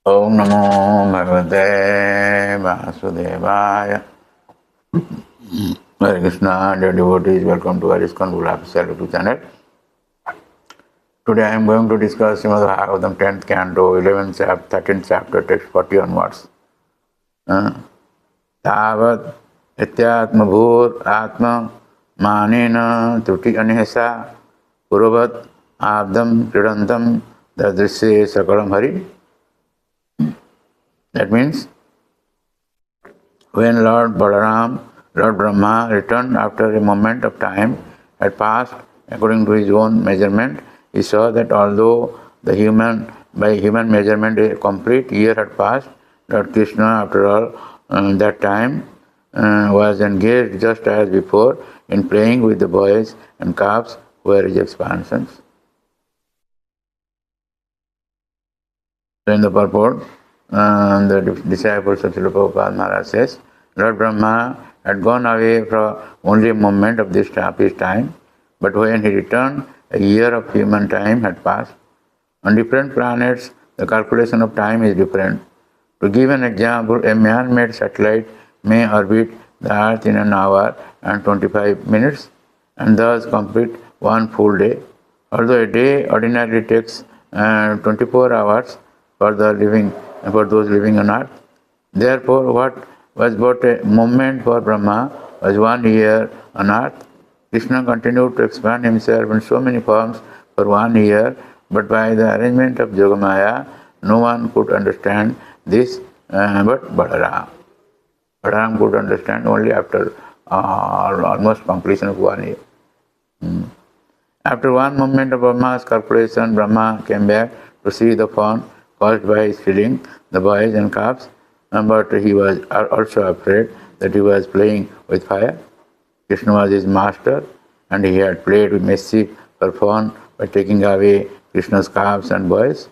Om Namo Bhagavate Vasudevaya. Hare Krishna, dear devotees, welcome to our ISKCON YouTube channel. Today I am going to discuss Srimad Bhagavatam 10th canto, 11th chapter, 13th chapter, text 40 onwards. तावत् इत्यात्मभूर आत्म मानेन त्रुटि अनिहसा पूर्ववत् आब्दम क्रीडंतम ददृश्ये सकलम Hari. That means when Lord Balaram, Lord Brahma returned after a moment of time had passed according to his own measurement, he saw that although by human measurement a complete year had passed, Lord Krishna after all that time was engaged just as before in playing with the boys and calves who were his expansions. So in the purport, the disciples of Srila Prabhupada Maharaj says, Lord Brahma had gone away for only a moment of his time, but when he returned, a year of human time had passed. On different planets, the calculation of time is different. To give an example, a man-made satellite may orbit the Earth in an hour and 25 minutes, and thus complete one full day. Although a day ordinarily takes 24 hours for those living on earth. Therefore, what was but a moment for Brahma was 1 year on earth. Krishna continued to expand himself in so many forms for 1 year, but by the arrangement of Yogamaya, no one could understand this but Balaram. Balaram could understand only after almost completion of 1 year. After one moment of Brahma's calculation, Brahma came back to see the fun caused by his feeding the boys and calves, but he was also afraid that he was playing with fire. Krishna was his master, and he had played with mischief for fun by taking away Krishna's calves and boys.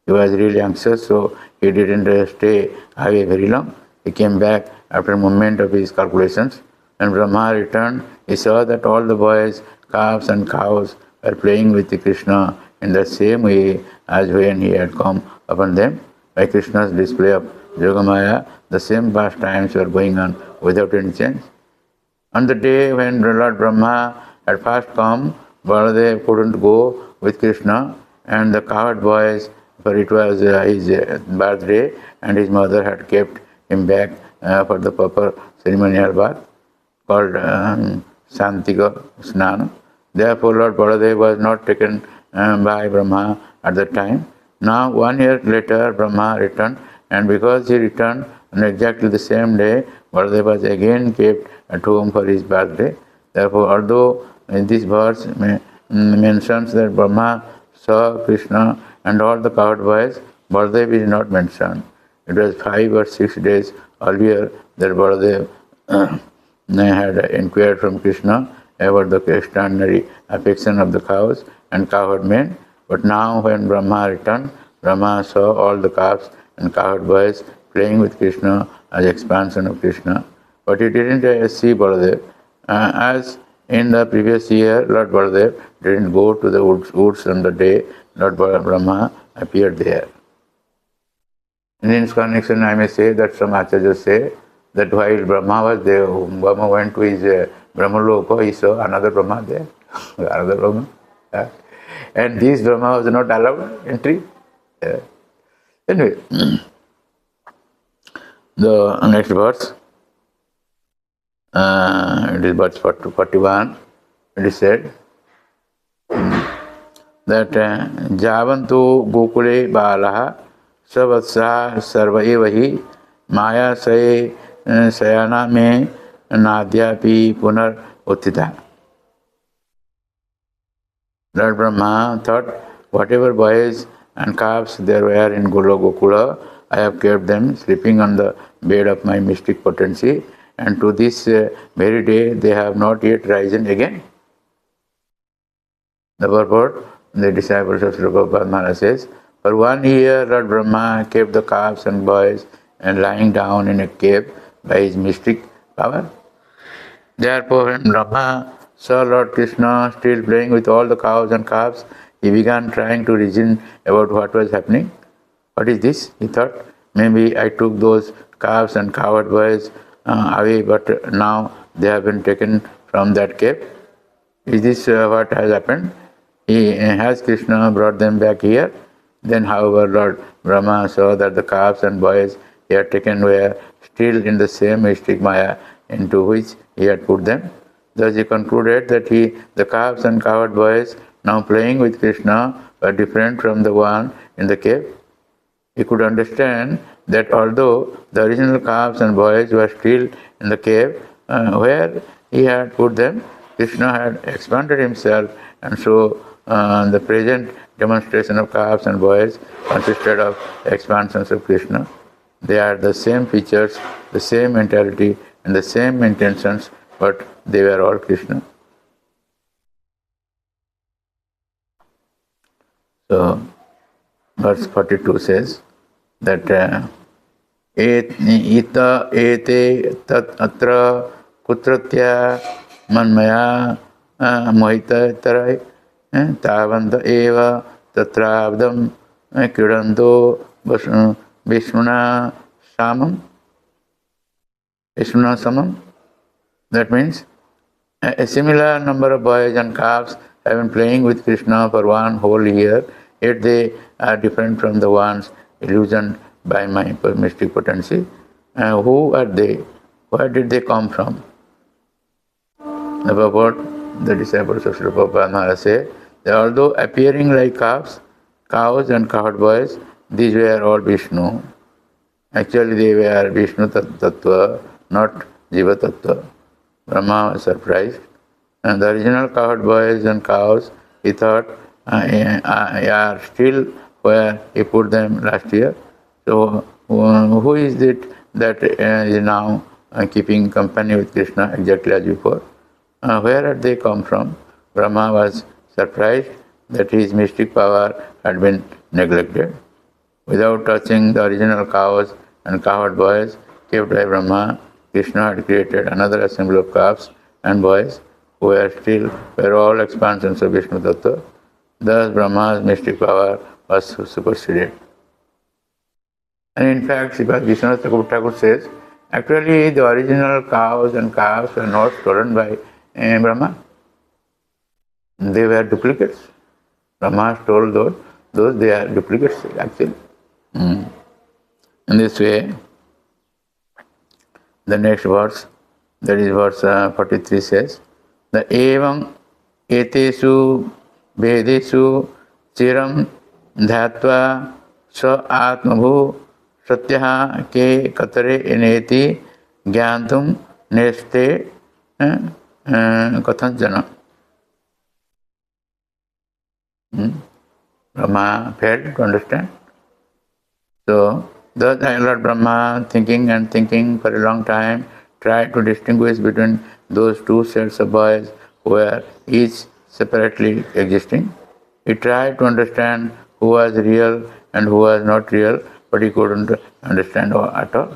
He was really anxious, so he didn't stay away very long. He came back after a moment of his calculations. When Brahma returned, he saw that all the boys, calves and cows were playing with Krishna in the same way as when he had come upon them. By Krishna's display of Yogamaya, the same pastimes were going on without any change. On the day when Lord Brahma had first come, Baladev couldn't go with Krishna and the cowherd boys, for it was his birthday and his mother had kept him back for the proper ceremonial bath called Santiga Snana. Therefore, Lord Baladev was not taken by Brahma at that time. Now, 1 year later, Brahma returned, and because he returned on exactly the same day, Baladev was again kept at home for his birthday. Therefore, although this verse mentions that Brahma saw Krishna and all the cowherd boys, Baladev is not mentioned. It was 5 or 6 days earlier that Baladev had inquired from Krishna about the extraordinary affection of the cows and cowherd men. But now when Brahma returned, Brahma saw all the calves and cowherd boys playing with Krishna as expansion of Krishna. But he didn't see Baladev. As in the previous year, Lord Baladev didn't go to the woods on the day Lord Brahma appeared there. In this connection, I may say that some acharyas say that while Brahma was there, Brahma went to his Brahmaloka, he saw another Brahma there, another Brahma. And this Brahma was not allowed entry. Anyway, the next verse, it is verse 41, it is said that Javantu Gokule Balaha Savatsa Sarva Evahi Maya Saye Sayana Me Nadhyapi Punar Uttita. Lord Brahma thought, whatever boys and calves there were in Gokula, I have kept them sleeping on the bed of my mystic potency, and to this very day they have not yet risen again. The purport, the disciples of Srila Prabhupada Maharaj says, for 1 year Lord Brahma kept the calves and boys and lying down in a cave by his mystic power. Therefore, when Brahma saw Lord Krishna still playing with all the cows and calves, he began trying to reason about what was happening. What is this? He thought. Maybe I took those calves and cowherd boys away, but now they have been taken from that cave. Is this what has happened? Has Krishna brought them back here? Then, however, Lord Brahma saw that the calves and boys he had taken were still in the same mystic Maya into which he had put them. Thus he concluded that the calves and cowherd boys now playing with Krishna were different from the one in the cave. He could understand that although the original calves and boys were still in the cave where he had put them, Krishna had expanded himself, and so the present demonstration of calves and boys consisted of expansions of Krishna. They are the same features, the same mentality, and the same intentions, but they were all Krishna. So, verse 42 says that ita ete tat atra kutratya manmaya mohita tarai tavanta eva tatrabdam kidanto vishmuna samam. Vishmuna samam. That means a similar number of boys and calves have been playing with Krishna for one whole year, yet they are different from the ones illusioned by my mystic potency. Who are they? Where did they come from? The purport, the disciples of Srila Prabhupada say that although appearing like cows and cowherd boys, these were all Vishnu. Actually, they were Vishnu Tattva, not Jiva Tattva. Brahma was surprised. And the original cowherd boys and cows, he thought, are still where he put them last year. So, who is it that is now keeping company with Krishna exactly as before? Where had they come from? Brahma was surprised that his mystic power had been neglected. Without touching the original cows and cowherd boys kept by Brahma, Krishna had created another assembly of calves and boys who were all expansions of Vishnu Tattva. Thus Brahma's mystic power was superseded. And in fact, Sripad Vishwanath Thakur says, actually the original cows and calves were not stolen by Brahma. They were duplicates. Brahma stole those they are duplicates actually. In this way, the next verse, that is verse 43 says, the evam etesu vedesu chiram dhyatva swa atmabhu satyaha ke katare eneti gyantum neste kathanjana. Brahma failed to understand. So, thus Lord Brahma, thinking and thinking for a long time, tried to distinguish between those two sets of boys who were each separately existing. He tried to understand who was real and who was not real, but he couldn't understand at all.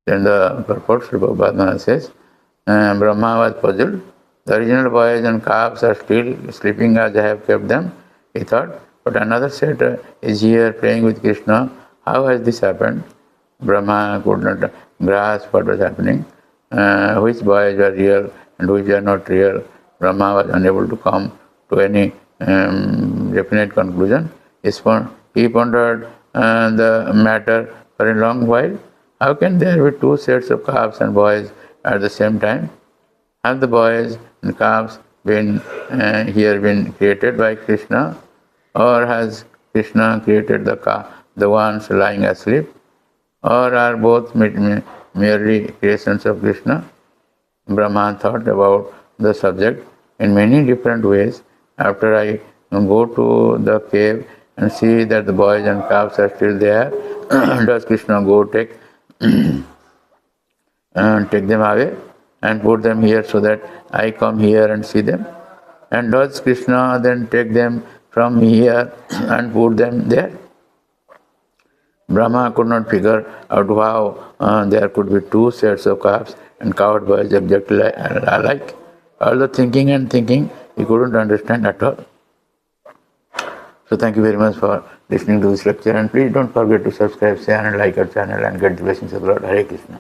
Then the purport of Prabhupada says, Brahma was puzzled. The original boys and calves are still sleeping as I have kept them, he thought. But another set is here playing with Krishna. How has this happened? Brahma could not grasp what was happening. Which boys were real and which were not real. Brahma was unable to come to any definite conclusion. He pondered the matter for a long while. How can there be two sets of calves and boys at the same time? Have the boys and calves been created by Krishna, or has Krishna created the ones lying asleep, or are both merely creations of Krishna? Brahma thought about the subject in many different ways. After I go to the cave and see that the boys and calves are still there, does Krishna go take them away and put them here so that I come here and see them? And does Krishna then take them from here and put them there? Brahma could not figure out how there could be two sets of calves and cowherd boys exactly alike. Although thinking and thinking, He couldn't understand at all. So thank you very much for listening to this lecture, and please don't forget to subscribe, share and like our channel and get the blessings of the Lord. Hare Krishna.